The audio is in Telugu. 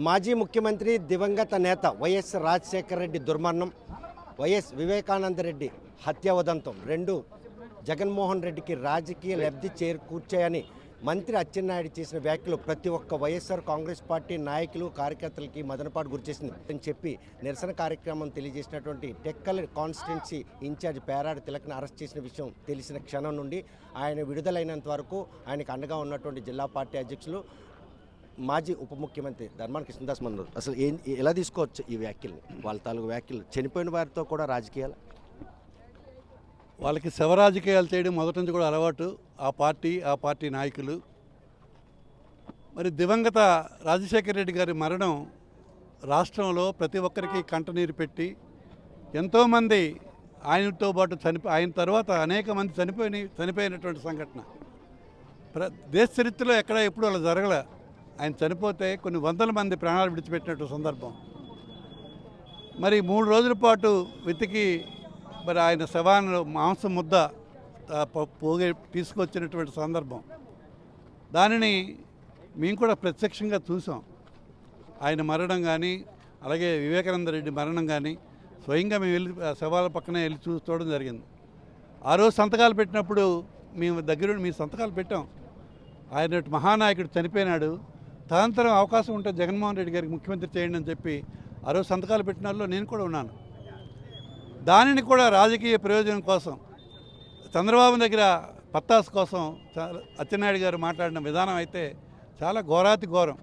మాజీ ముఖ్యమంత్రి దివంగత నేత వైఎస్ రాజశేఖర రెడ్డి దుర్మరణం, వైఎస్ వివేకానంద రెడ్డి హత్య ఉదంతం రెండు జగన్మోహన్ రెడ్డికి రాజకీయ లబ్ధి చేకూర్చాయని మంత్రి అచ్చెన్నాయుడు చేసిన వ్యాఖ్యలు ప్రతి ఒక్క వైఎస్ఆర్ కాంగ్రెస్ పార్టీ నాయకులు కార్యకర్తలకి మదనపాటు గురిచేసింది అని చెప్పి నిరసన కార్యక్రమం తెలియజేసినటువంటి టెక్కల్ కాన్స్టిట్యున్సీ ఇన్ఛార్జ్ పేరాడు తిలక్ని అరెస్ట్ చేసిన విషయం తెలిసిన క్షణం నుండి ఆయన విడుదలైనంత వరకు ఆయనకు అండగా ఉన్నటువంటి జిల్లా పార్టీ అధ్యక్షులు మాజీ ఉప ముఖ్యమంత్రి ధర్మాన కృష్ణదాస్ మన్నారు. అసలు ఎలా తీసుకోవచ్చు ఈ వ్యాఖ్యల్ని, వాళ్ళ తాలూకు వ్యాఖ్యలు చనిపోయిన వారితో కూడా రాజకీయాలు? వాళ్ళకి శవ రాజకీయాలు చేయడం మొదటి నుంచి కూడా అలవాటు ఆ పార్టీ నాయకులు. మరి దివంగత రాజశేఖర రెడ్డి గారి మరణం రాష్ట్రంలో ప్రతి ఒక్కరికి కంటనీరు పెట్టి ఎంతోమంది ఆయనతో పాటు ఆయన తర్వాత అనేక మంది చనిపోయినటువంటి సంఘటన దేశ చరిత్రలో ఎక్కడ ఎప్పుడు అలా జరగలే. ఆయన చనిపోతే కొన్ని వందల మంది ప్రాణాలు విడిచిపెట్టినట్టు సందర్భం. మరి 3 రోజుల పాటు వెతికి మరి ఆయన శవాన్ని మాంసం ముద్ద పోగే తీసుకొచ్చినటువంటి సందర్భం. దానిని మేము కూడా ప్రత్యక్షంగా చూసాం. ఆయన మరణం కానీ అలాగే వివేకానంద రెడ్డి మరణం కానీ స్వయంగా మేము వెళ్ళి శవాల పక్కనే వెళ్ళి చూడడం జరిగింది. ఆ రోజు సంతకాలు పెట్టినప్పుడు మేము దగ్గరుండి మీ సంతకాలు పెట్టాం. ఆయన మహానాయకుడు చనిపోయినాడు, తదనంతరం అవకాశం ఉంటే జగన్మోహన్ రెడ్డి గారికి ముఖ్యమంత్రి చేయండి అని చెప్పి ఆ రోజు సంతకాలు పెట్టిన వాళ్ళు నేను కూడా ఉన్నాను. దానిని కూడా రాజకీయ ప్రయోజనం కోసం చంద్రబాబు దగ్గర పత్తాసు కోసం అచ్చెన్నాయుడు గారు మాట్లాడిన విధానం అయితే చాలా ఘోరాతి ఘోరం.